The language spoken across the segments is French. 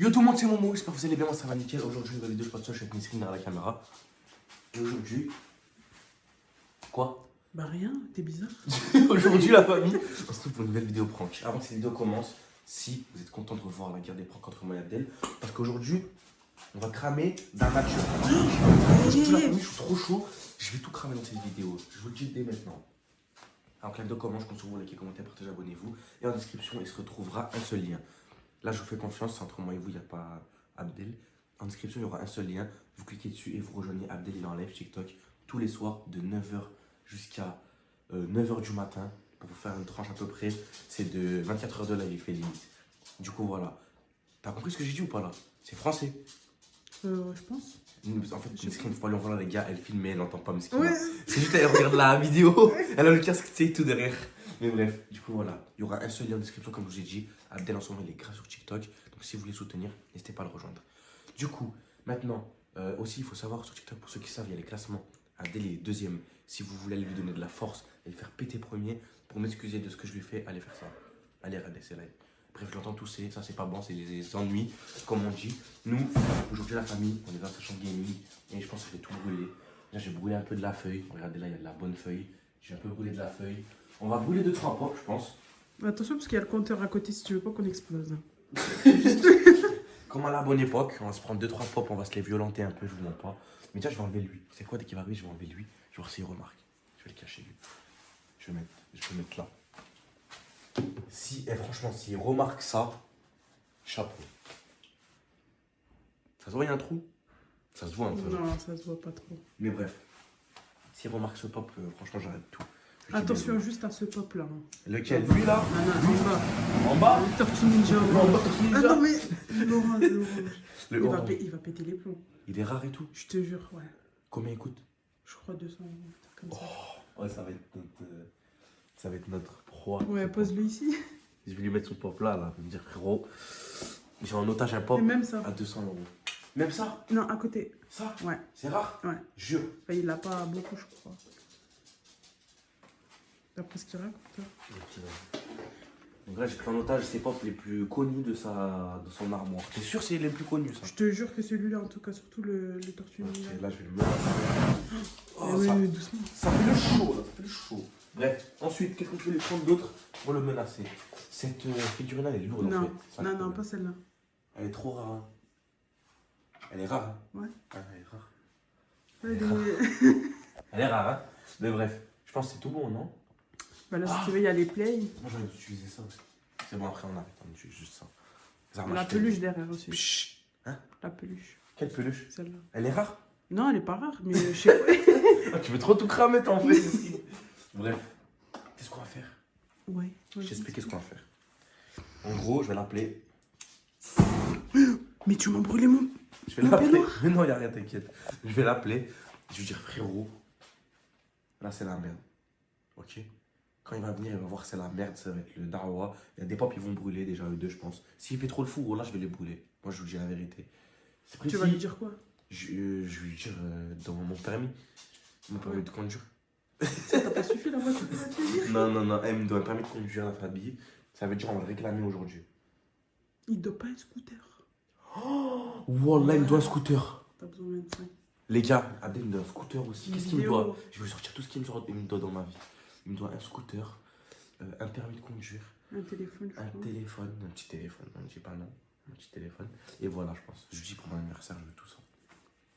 Yo tout le monde, c'est Momo, j'espère que vous allez bien, moi ça va nickel. Aujourd'hui, nouvelle vidéo, je passe ça, je suis avec Nisrine derrière la caméra. Et aujourd'hui... Quoi? Bah rien, t'es bizarre. Aujourd'hui la famille, on se retrouve pour une nouvelle vidéo prank. Avant que cette vidéo commence, si vous êtes content de revoir la guerre des pranks entre moi et Abdel, parce qu'aujourd'hui, on va cramer d'un match. Aujourd'hui la famille, je suis trop chaud, je vais tout cramer dans cette vidéo. Je vous le dis dès maintenant. Alors que la vidéo commence, compte sur vous, likez, commentez, partagez, abonnez-vous. Et en description, il se retrouvera un seul lien. Là, je vous fais confiance, c'est entre moi et vous, il n'y a pas Abdel. En description, il y aura un seul lien. Vous cliquez dessus et vous rejoignez Abdel, il est en live TikTok tous les soirs de 9h jusqu'à 9h du matin. Pour vous faire une tranche à peu près, c'est de 24 heures de live, il fait limite. Du coup, voilà. T'as compris ce que j'ai dit ou pas là? C'est français. Je pense. En fait, Mesquine, faut pas lui envoyer les gars, elle filme mais elle n'entend pas Mesquine. Ouais. C'est juste elle regarde la vidéo, elle a le casque, tu sais, tout derrière. Mais bref, du coup voilà, il y aura un seul lien en description comme je vous ai dit. Abdel en ce moment il est grave sur TikTok, donc si vous voulez soutenir, n'hésitez pas à le rejoindre. Du coup, maintenant, aussi il faut savoir sur TikTok, pour ceux qui savent, il y a les classements. Abdel est deuxième. Si vous voulez aller lui donner de la force et le faire péter premier, pour m'excuser de ce que je lui fais, allez faire ça. Allez regarder, c'est live. Bref, je l'entends tousser, ça c'est pas bon, c'est les ennuis, comme on dit. Nous, aujourd'hui la famille, on est dans sa chambre gaming et je pense que je vais tout brûler. Là j'ai brûlé un peu de la feuille, regardez là il y a de la bonne feuille. J'ai un peu brûlé de la feuille. On va brûler 2-3 pop, je pense. Attention parce qu'il y a le compteur à côté si tu veux pas qu'on explose. Comme à la bonne époque, on va se prendre 2-3 pop, on va se les violenter un peu, je vous mens pas. Mais déjà je vais enlever lui. C'est quoi dès qu'il va arriver, je vais enlever lui. Je vais voir s'il remarque. Je vais le cacher lui. Je vais le mettre là. Si, franchement, s'il remarque ça, chapeau. Ça se voit, il y a un trou? Ça se voit un peu. Non, ça se voit pas trop. Mais bref, s'il remarque ce pop, franchement, j'arrête tout. Attention juste à ce pop là. Lequel? Lui là? Non, en bas. En bas? Le Tortue Ninja. En bas, Tortue Ninja. Ah non mais l'orange, Le il orange. va péter les plombs. Il est rare et tout. Je te jure, ouais. Combien il coûte? Je crois 200 euros, un truc comme ça. Ouais, ça va être notre proie. Ouais, pose-le ici. Je vais lui mettre son pop là, là. Je vais me dire, frérot, j'ai en otage un pop Et même ça. à 200 euros. Même ça? Non, à côté. Ça? Ouais. C'est rare? Ouais. Jure. Enfin, il l'a pas beaucoup, je crois. D'après ce qu'il raconte. Donc là, j'ai pris en otage ses pop les plus connus de son armoire. T'es sûr c'est les plus connus ça? Je te jure que celui-là, en tout cas, surtout le Tortue Ok, Ninja. là, je vais le mettre. Oh, oui, ça, doucement. ça fait le chaud, là, ça fait le chaud. Bref, ensuite, qu'est-ce que je vais lui prendre d'autre pour le menacer? Cette figurine-là, elle est lourde Non, en fait. Ça, le non, problème. pas celle-là. Elle est trop rare. Hein. Elle est rare. Hein. Ouais. Ah, elle est rare. Ouais, Elle est rare, hein. Mais bref, je pense que c'est tout bon, non? Bah là, si tu veux, il y a les plays. Moi, j'aurais utilisé ça aussi. C'est bon, après, on arrête. On utilise juste ça. La peluche derrière aussi. Chut. Hein? La peluche, Quelle peluche? celle-là. Elle est rare? Non, elle est pas rare, mais je sais pas. Ah, tu veux trop tout cramer, t'en fais ici. Bref, qu'est-ce qu'on va faire? Ouais. Je t'explique ce qu'on va faire. En gros, je vais l'appeler. Mais tu m'as brûlé mon. Je vais Mon l'appeler. peignoir. Mais non, il a rien, t'inquiète. Je vais l'appeler. Je vais lui dire, frérot, là, c'est la merde. Ok? Quand il va venir, il va voir que c'est la merde, ça va être le dawa. Il y a des pop, ils vont brûler, déjà, eux deux, je pense. S'il fait trop le fou, là, je vais les brûler. Moi, je vous dis la vérité. C'est précis. Tu vas lui dire quoi? Je vais lui dire dans mon permis. Mon permis de conduire. Ça t'a pas suffi la voiture pour te dire? Non, elle me doit un permis de conduire, la famille. Ça veut dire on va le réclamer aujourd'hui. Il doit pas un scooter. Oh, Wallah, il me doit un scooter. T'as besoin de 25. Les gars, Abdel me doit un scooter aussi. Qu'est-ce qu'il me Vidéo. doit? Je vais sortir tout ce qu'il me doit dans ma vie. Il me doit un scooter, un permis de conduire, Un téléphone, je un crois. téléphone, un petit téléphone, non, je dis pas non, un petit téléphone. Et voilà, je pense. Je dis pour mon anniversaire, je veux tout ça.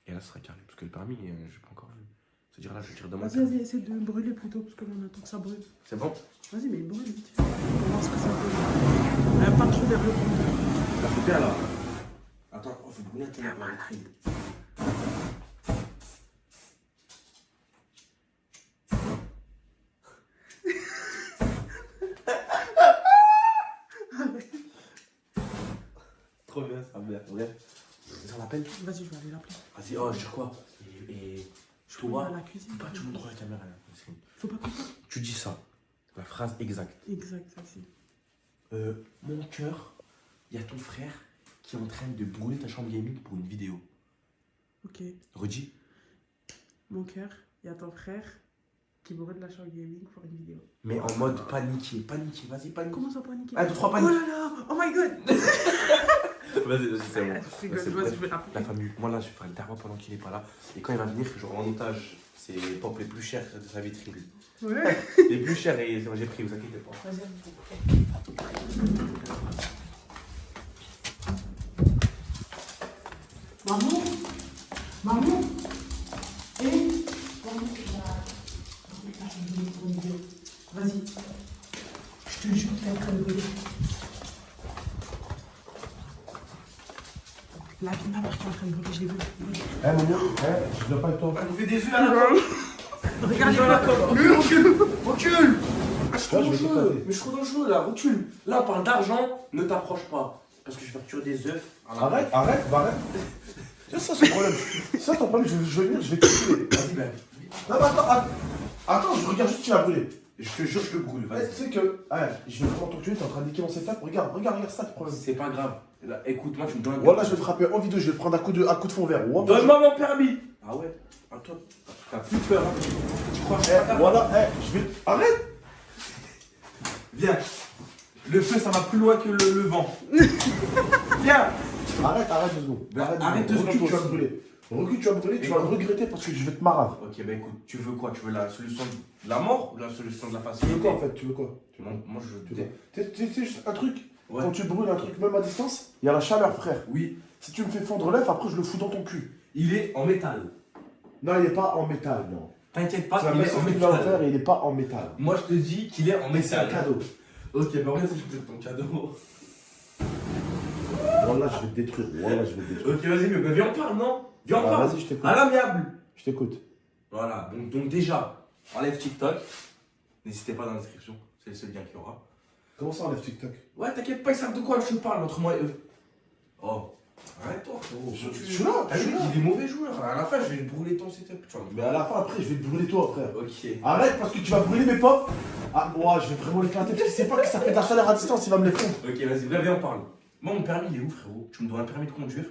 Et là, ce sera carré, parce que le permis, je n'ai pas encore vu. C'est-à-dire là, je vais tirer demain. Vas-y, essaie de brûler plutôt, parce que là, on attend que ça brûle. C'est bon? Vas-y, mais brûle vite fait. On va voir ce que ça fait. Pas trop vers le compteur. Ça fait bien là. Attends, faut brûler un téléphone. Trop bien, ça va bien. Bref. Ça l'appelle? Vas-y, je vais aller l'appeler. Vas-y, oh, je dis quoi? Et Je toi, vais aller à la cuisine. faut pas que tu montres la caméra. Là. Faut pas comprendre. Tu dis ça, la phrase exacte. Exact, ça c'est. Mon cœur, il y a ton frère qui est en train de brûler ta chambre gaming pour une vidéo. Ok. Redis. Mon cœur, il y a ton frère qui brûle la chambre gaming pour une vidéo. Mais en mode paniqué, vas-y, panique. Comment ça paniquer? 1, 2, 3, Oh panique. là là! Oh my god! Vas-y, c'est bon. Je rigole, C'est moi, bref. je vais rappeler. La famille, moi là, je vais faire le terme pendant qu'il est pas là. Et quand il va venir, genre en otage, c'est les pompes les plus chères de sa vitrine. Ouais. Les plus chères, et j'ai pris, vous inquiétez pas. Maman, maman, et vas-y, je te jure que t'es en train de rigoler. La vie de ma mère qui est en train de rigoler, je l'ai vu. Eh mon gars, je viens pas avec toi. Elle nous fait des yeux à la fin. Regarde les potes. Recule, recule. Je suis trop Là, je vais dangereux, t'éclater. mais je suis trop dangereux là, recule. Là, on parle d'argent, ne t'approche pas. Parce que je vais faire tuer des œufs. à la Arrête, arrête, bah arrête. C'est ça son problème. C'est ça ton problème, je vais venir, je vais te tuer. Vas-y, ben. Non, mais attends, je regarde juste tu l'as brûlé. Je te jure, je te brûle, Eh, vas-y. tu sais que, je vais vraiment t'enculer, t'es en train de niquer mon setup. Regarde, ça le problème. C'est pas grave. Là, écoute-moi, tu me donnes un Voilà, je vais te frapper en vidéo, je vais te prendre un coup de fond vert. Voilà, Donne-moi mon permis. Ah ouais. Ah toi, t'as plus peur. Hein. Tu crois que voilà, je vais. Arrête. Viens. Le feu, ça va plus loin que le vent. Viens. Arrête 2 secondes. Arrête 2 Recule, secondes. tu vas brûler. Recule, tu vas brûler, tu vas le regretter parce que je vais te marave. Ok, bah écoute, tu veux quoi? Tu veux la solution de la mort ou la solution de la Tu facilité? veux quoi en fait? Tu veux quoi? Moi, je Tu veux quoi? Tu sais juste un truc. Ouais. Quand tu brûles un truc, même à distance, il y a la chaleur, frère. Oui, Si tu me fais fondre l'œuf, après je le fous dans ton cul. il est en métal. Non, il est pas en métal, non. T'inquiète pas, C'est la il est en personne qui va le faire métal. et il est pas en métal. Moi, je te dis qu'il est en C'est un métal. cadeau. Ok, bah vas-y, je te donne ton cadeau. Voilà, je vais te détruire. Voilà, je vais te détruire. Ok, vas-y, mais viens, on parle, non? Viens, on Ah, parle. vas-y, je t'écoute. À l'amiable. Je t'écoute. Voilà, donc déjà, enlève TikTok. N'hésitez pas dans la description, c'est le seul lien qu'il y aura. Comment ça enlève TikTok? Ouais, t'inquiète pas, ils savent de quoi je parle entre moi et eux. Oh, arrête-toi, frérot. Je suis là, T'as je suis vu là. qu'il est mauvais joueur. À la fin, je vais brûler ton setup. Tu vois. Mais à la fin, après, je vais te brûler toi, frère. Ok. Arrête parce que tu vas brûler mes potes. Ah, moi, je vais vraiment l'éclater parce qu'il sait pas que ça fait de la chaleur à distance, il va me les fondre. Ok, vas-y, viens, on parle. Moi, mon permis, il est où, frérot? Tu me dois un permis de conduire.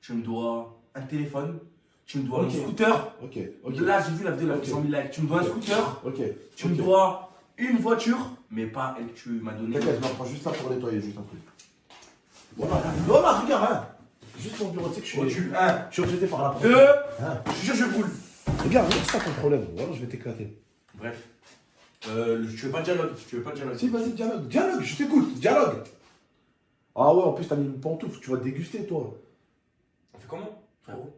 Tu me dois un téléphone. Tu me dois Ok. un scooter. Ok, ok. Là, j'ai vu la vidéo, la Ok. 100 000 likes. Tu me dois un Ok. scooter. Ok. Tu me Ok. dois une voiture, mais pas elle que tu m'as donnée. T'inquiète, je m'approche juste là pour nettoyer, juste un truc. Voilà, regarde, hein. Juste mon bureau, tu sais que je suis. Recule. 1, Je suis obsédé par la porte. 2. Hein. Je te jure, je brûle. Regarde, c'est ça ton problème. Voilà, je vais t'éclater. Bref. Tu veux pas de dialogue? Tu veux pas de dialogue? Si, vas-y, dialogue. Dialogue, je t'écoute. Dialogue. Ah ouais, en plus, t'as mis une pantoufle. Tu vas te déguster, toi. On fait comment, frérot?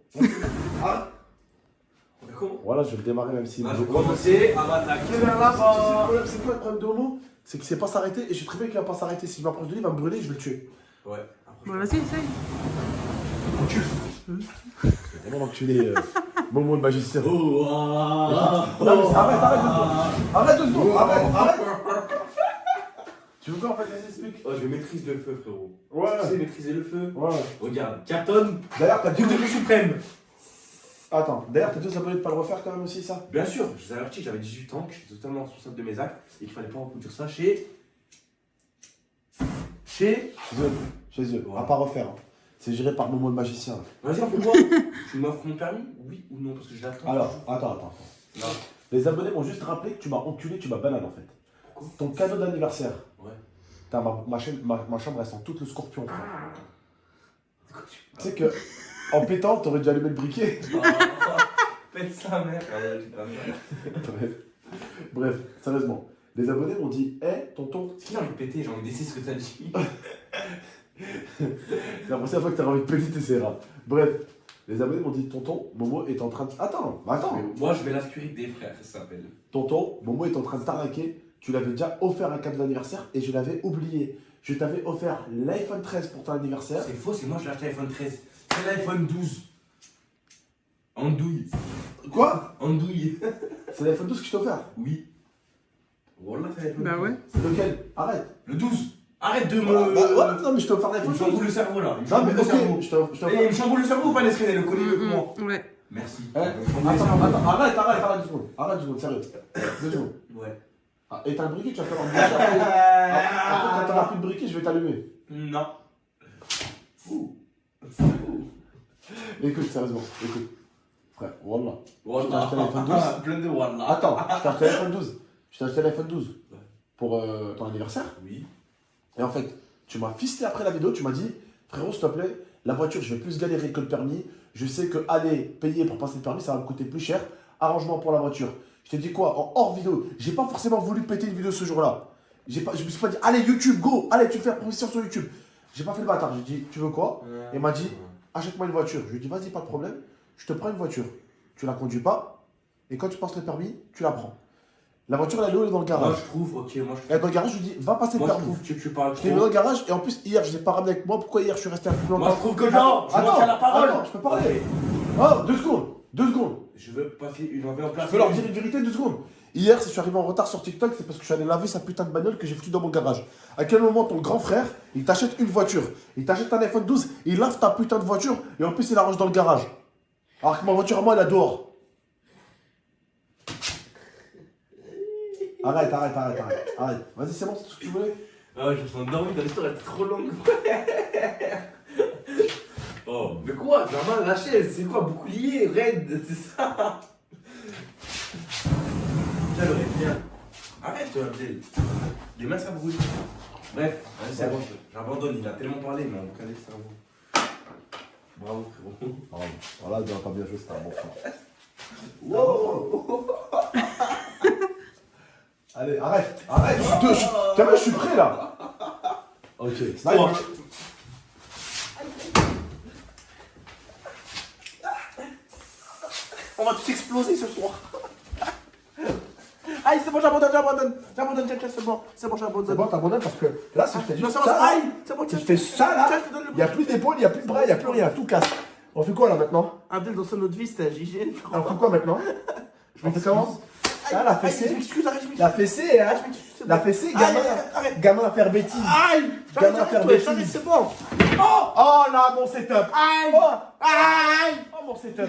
Ah. On fait comment? Voilà, je vais le démarrer même si. Là, je vais commencer à m'attaquer vers C'est là-bas. c'est quoi le problème de Homo? C'est qu'il sait pas s'arrêter et je sais très bien qu'il va pas s'arrêter. Si je m'approche de lui, il va me brûler, je vais le tuer. Ouais. Bon, vas-y, essaye. Recule. C'est vraiment enculé, Momo le magicien. Oh, Non, mais arrête 2 secondes. Arrête. Tu veux quoi en fait, vas-y, explique. Oh, je maîtrise le feu, frérot. Ouais. Tu sais maîtriser le feu? Ouais. Regarde, cartonne, D'ailleurs, t'as dit. coup de feu suprême. Attends, d'ailleurs, t'as deux abonnés de pas le refaire quand même aussi, ça? Bien sûr, je vous ai averti que j'avais 18 ans, que j'étais totalement responsable de mes actes et qu'il fallait pas reproduire ça chez. Chez eux. Ouais. À pas refaire. Hein. C'est géré par Momo le magicien. Vas-y, on fait quoi? Tu m'offres mon permis? Oui ou non? Parce que je l'attends. Alors, attends. Non. Les abonnés m'ont juste rappelé que tu m'as enculé, tu m'as banane en fait. Pourquoi? Ton cadeau d'anniversaire. Ouais. T'as ma chambre, elle sent tout le scorpion. frère. Tu sais que, en pétant, t'aurais dû allumer le briquet. Pète sa mère. Bref, sérieusement. Les abonnés m'ont dit, hé, tonton, Est-ce qu'il a envie de péter? J'ai envie d'essayer ce que t'as dit. c'est la prochaine fois que t'auras envie de péter, t'essaieras. Bref, les abonnés m'ont dit, tonton, Momo est en train de. Attends. Moi, je vais l'aspirer des frères, ça s'appelle. Tonton, Momo est en train de t'arnaquer. Tu l'avais déjà offert un cadeau d'anniversaire et je l'avais oublié. Je t'avais offert l'iPhone 13 pour ton anniversaire. C'est faux, c'est moi qui l'ai acheté l'iPhone 13. C'est l'iPhone 12. Andouille. Quoi? Andouille. C'est l'iPhone 12 que je t'ai offert. Oui. Wallah, c'est l'iPhone 12. Bah ouais. Lequel? Arrête. Le 12. Arrête de me. Ouais, non, mais je t'ai offert Il l'iPhone me 12. chamboule le cerveau là. Il me Non, mais chamboule le cerveau. ok, je t'ai offert. Eh, il me chamboule le cerveau ou pas Nesrine? Le connaît mieux que moi. Ouais. Merci. Eh, attends, arrête 2 secondes. Arrête 2 secondes, sérieux. 2 secondes. Ouais. Ah, et t'as le briquet, tu vas faire un briquet. Après, quand t'auras plus de briquet, je vais t'allumer. Non. Écoute, sérieusement, écoute. Frère, Wallah. Wallah. Je t'ai acheté l'iPhone 12. Plein de Wallah. Attends, je t'ai acheté l'iPhone 12. Je t'ai acheté l'iPhone 12 Ouais. pour ton anniversaire. Oui. Et en fait, tu m'as fisté après la vidéo, tu m'as dit, Frérot, s'il te plaît, la voiture, je vais plus galérer que le permis. Je sais que aller payer pour passer le permis, ça va me coûter plus cher. Arrangement pour la voiture. Je t'ai dit quoi? En hors vidéo. J'ai pas forcément voulu péter une vidéo ce jour-là. Je me suis pas dit, allez, YouTube, go, allez, tu veux faire promotion sur YouTube. J'ai pas fait le bâtard. J'ai dit, tu veux quoi? Il m'a dit, achète-moi une voiture. Je lui ai dit, vas-y, pas de problème. Je te prends une voiture. Tu la conduis pas. Et quand tu passes le permis, tu la prends. La voiture, elle est où? Elle est dans le garage. Moi, je trouve, ok, moi, je Elle est dans le garage, je lui dis, va passer le Moi, je permis. trouve que tu parles Je l'ai mis dans trop. le garage et en plus, hier, je l'ai pas ramené avec moi. Pourquoi hier, je suis resté un peu plus longtemps? Moi, je trouve que non. Tu manques à la parole. Attends, je peux parler. Oh, 2 secondes. 2 secondes. Je veux passer une envie en place. Je peux leur dire une vérité, 2 secondes. Hier, si je suis arrivé en retard sur TikTok, c'est parce que je suis allé laver sa putain de bagnole que j'ai foutu dans mon garage. À quel moment ton grand frère, il t'achète une voiture, il t'achète un iPhone 12, il lave ta putain de voiture et en plus il la range dans le garage. Alors que ma voiture à moi, elle est dehors. Arrête. Vas-y, c'est bon, c'est tout ce que tu voulais. Ah ouais, je me suis endormi dans l'histoire, elle était trop longue. Oh, mais quoi? Normal, la chaise, c'est quoi? Bouclier, raide, c'est ça? Tiens, le bien. Arrête, Abdel. Les mains, ça brûle. Bref, vas-y, c'est bon, j'abandonne. Il a tellement parlé, mais on calé le cerveau. Bravo, frérot. Voilà, t'as bien joué, c'était un bon frère. Wow! Allez, arrête. Je suis prêt là. Ok, Bon. On va tous exploser ce soir. Aïe, c'est bon, j'abandonne, c'est bon, j'abandonne. C'est bon, t'abandonnes parce que là, si je fais Non, juste c'est bon, ça, aïe, c'est bon, si je fais ça là, il n'y a plus d'épaule, il n'y a plus de bras, il n'y a plus rien, tout casse. On fait quoi là maintenant? Abdel, dans son autre vie, c'était un JG. On fait quoi maintenant? On fait comment? Ah, la fessée. Je m'excuse, arrête, je m'excuse. La fessée, hein? La fessée, gamin, arrête. gamin à faire bêtise. Aïe! Gamin à faire bêtise. C'est bon. Oh là, mon setup. Aïe! Oh, Aïe! oh mon setup.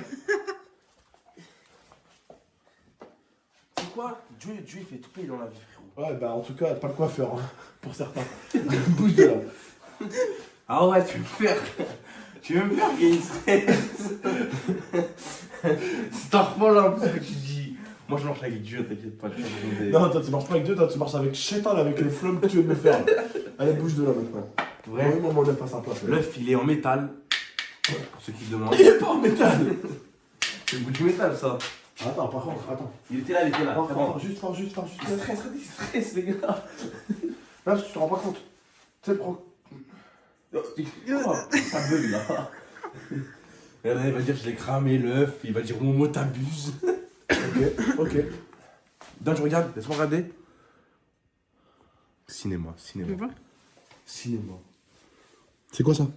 C'est quoi? Dieu, il fait tout payer dans la vie, frérot. Ouais, bah en tout cas, pas le coiffeur, hein, pour certains. Bouge de là. Ah ouais, tu veux me faire. Tu veux me faire gagner stress. C'est un refant là, en plus, ce que tu dis. Moi, je marche avec Dieu, t'inquiète pas. Non, toi tu marches pas avec Dieu, toi tu marches avec Chétan, avec les flammes que tu veux me faire. Allez, bouge de là maintenant. Vrai. Oui, mon œuf à sa place. L'œuf, il est en métal. Pour ceux qui se demandent. Il est pas en métal. C'est le goût du métal, ça. Attends, par contre, attends. Il était là, il était là. Fors, juste. Stress, les gars. Là, parce que tu te rends pas compte. Tu sais, prends. Ça bug là. Et là, il va dire je l'ai cramé l'œuf, il va dire Momo t'abuses. Ok. Dan, je regarde, laisse-moi regarder. Cinéma. Tu veux voir? Cinéma. C'est quoi ça?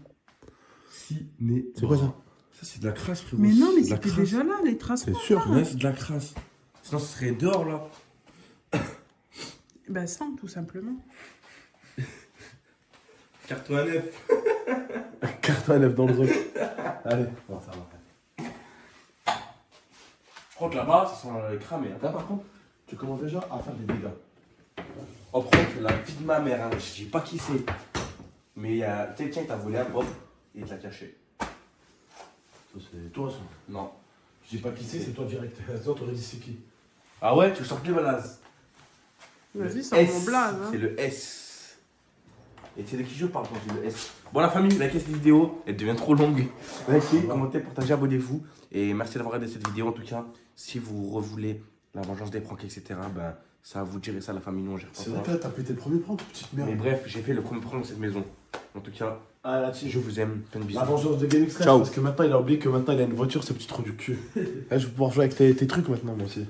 Cinéma. C'est quoi ça? Ça, c'est de la crasse, frérot. Mais non, mais C'est de la c'était crasse. déjà là, les traces. C'est sûr, là, c'est de la crasse. Sinon, ce serait dehors là. Bah, sans, tout simplement. Carton à neuf. Carton à neuf dans le truc. Allez, bon, ça va. Je crois que là-bas, ça sent cramé. Hein. Là, par contre, tu commences déjà à faire des dégâts. Oh, par contre, la vie de ma mère, hein, je sais pas qui c'est. Mais il y a quelqu'un qui t'a volé un pop et il te l'a caché. Ça, c'est toi, ça. Non. Je dis pas qui c'est toi direct. Toi, t'aurais dit c'est qui? Ah ouais, tu sors plus balaz. Vas-y, sors mon blaze. Hein. C'est le S. Et tu sais de qui je parle quand je dis le S. Bon, la famille, likez cette vidéo, elle devient trop longue. Likez, commentez, partagez, abonnez-vous. Et merci d'avoir regardé cette vidéo en tout cas. Si vous revoulez la vengeance des pranks, etc., ben, ça vous direz ça, la famille, nous on gère pas C'est ça. vrai que là, t'as pété le premier prank, petite merde. Mais bref, j'ai fait le premier prank dans cette maison. En tout cas, Ah, là, je vous aime, plein de bisous. La vengeance de Game Express. Ciao. Parce que maintenant, il a oublié que maintenant, il a une voiture, ce petit trou du cul. Là, je vais pouvoir jouer avec tes trucs maintenant, moi aussi.